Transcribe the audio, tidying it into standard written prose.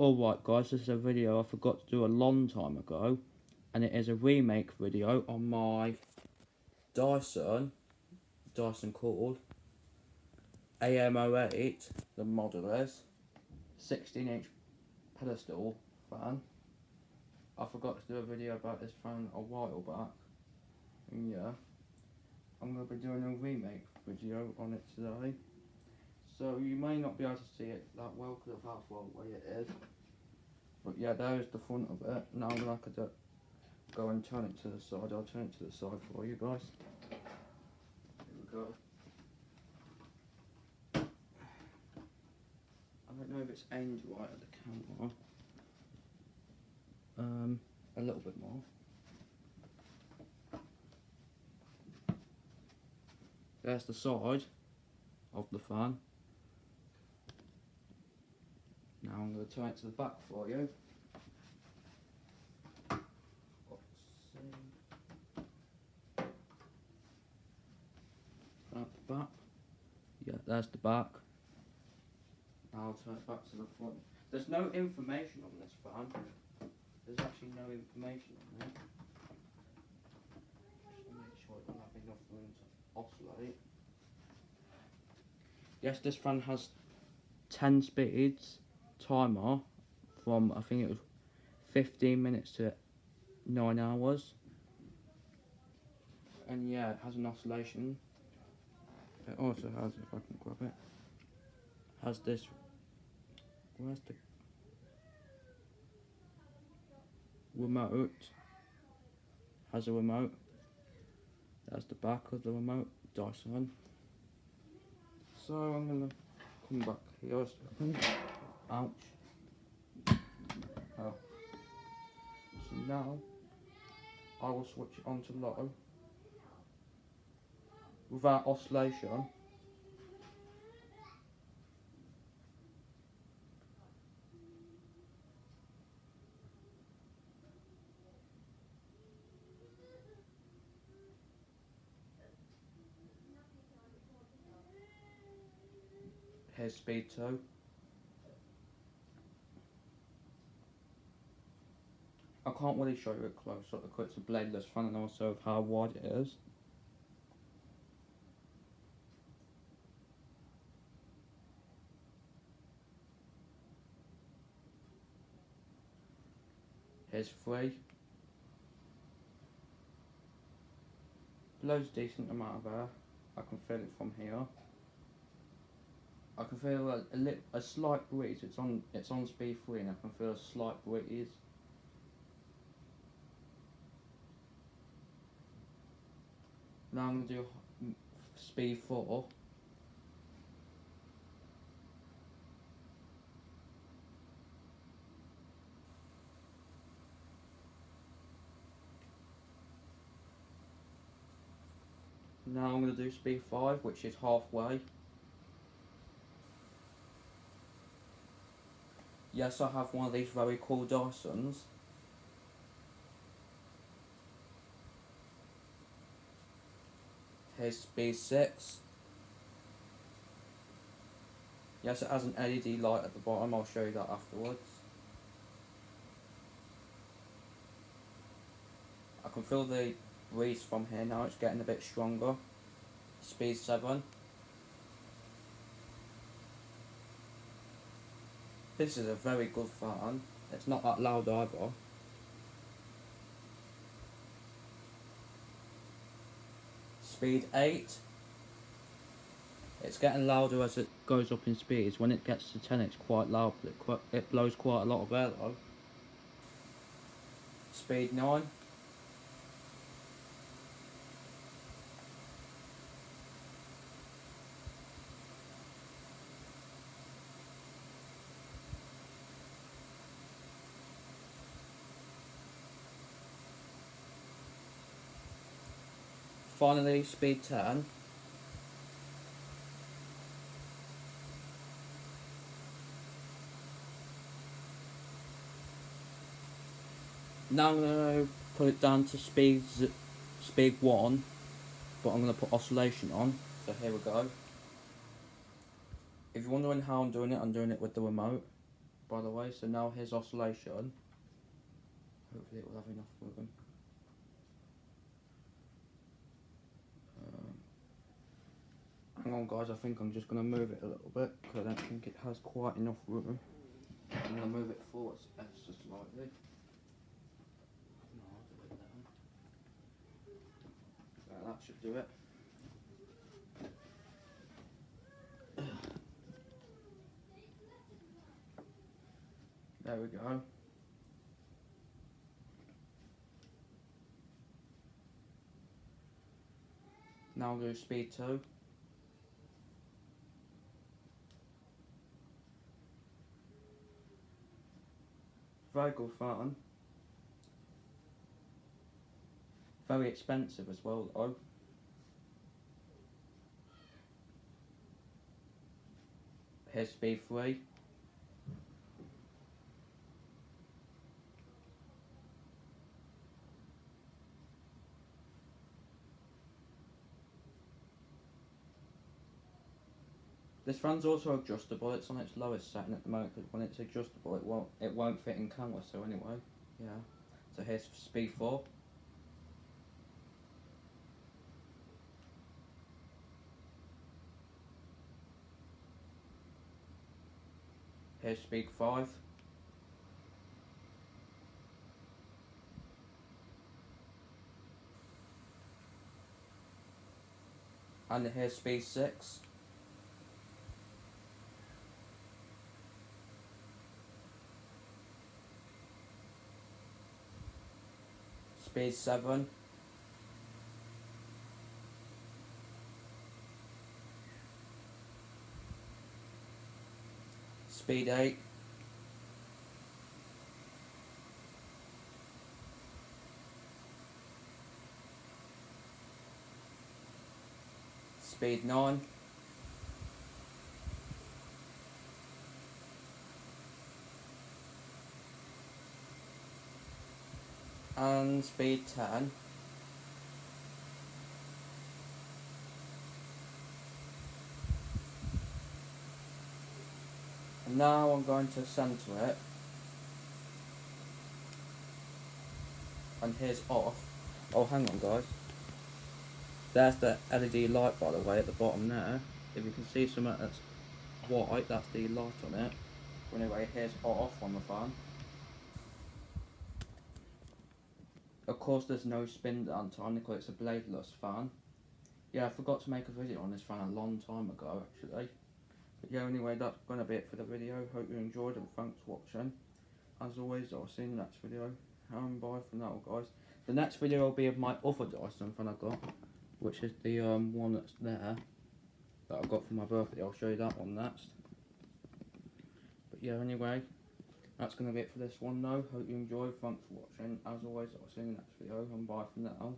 Alright guys, this is a video I forgot to do a long time ago, and it is a remake video on my Dyson Cool AM08, the model is 16-inch pedestal fan. I forgot to do a video about this fan a while back, and yeah, I'm going to be doing a remake video on it today. So you may not be able to see it that well because of how far away it is. But yeah, there is the front of it. Now I'm going to go and turn it to the side. I'll turn it to the side for you guys. Here we go. I don't know if it's aimed right at the camera. A little bit more. There's the side of the fan. Now I'm going to turn it to the back for you. At the back. Yeah, there's the back. Now I'll turn it back to the front. There's no information on this fan. There's actually no information on it. Just to make sure it doesn't have enough room to oscillate. Yes, this fan has 10 speeds. Timer from, I think it was 15 minutes to 9 hours, and yeah, it has an oscillation. It also has, if I can grab it, has this, where's the remote, has a remote. That's the back of the remote, Dyson. So I'm gonna come back here a second. Ouch. Oh. So now I will switch it on to low without oscillation. Here's speed 2. I can't really show you it close up because it's a bladeless fan and also of how wide it is. Here's 3. Blows a decent amount of air. I can feel it from here. I can feel a slight breeze. It's on speed 3 and I can feel a slight breeze. Now I'm going to do speed 4. Now I'm going to do speed 5, which is halfway. Yes, I have one of these very cool Dysons. Here's speed 6. Yes, it has an LED light at the bottom. I'll show you that afterwards. I can feel the breeze from here now. It's getting a bit stronger. Speed 7. This is a very good fan. It's not that loud either. Speed 8. It's getting louder as it goes up in speeds. When it gets to 10 it's quite loud, but it blows quite a lot of air though. Speed 9. Finally, speed 10. Now I'm going to put it down to speed 1, but I'm going to put oscillation on. So here we go. If you're wondering how I'm doing it with the remote. by the way. So now here's oscillation. Hopefully it will have enough rhythm. Hang on guys, I think I'm just going to move it a little bit because I don't think it has quite enough rhythm. I'm going to move it forwards extra slightly. No, I'll do it then. That should do it. There we go. Now I'll do speed 2. Very good fun. Very expensive as well though. Here's speed 3. This fan's also adjustable. It's on its lowest setting at the moment because when it's adjustable it won't fit in camera, so anyway, yeah. So here's speed 4. Here's speed 5. And here's speed 6. Speed 7. Speed 8. Speed 9. And speed 10. And now I'm going to centre it. And here's off. Oh, hang on guys. There's the LED light by the way at the bottom there. If you can see something that's white, that's the light on it. Anyway, here's off on the fan. Of course there's no spin down time because it's a bladeless fan. Yeah, I forgot to make a video on this fan a long time ago actually. But yeah, anyway, that's going to be it for the video. Hope you enjoyed and thanks for watching. As always, I'll see you in the next video. Bye for now guys. The next video will be of my other Dyson fan I got, which is the one that's there, that I got for my birthday. I'll show you that one next. But yeah, anyway, that's going to be it for this one though. Hope you enjoyed, thanks for watching. As always, I'll see you in the next video, and bye for now.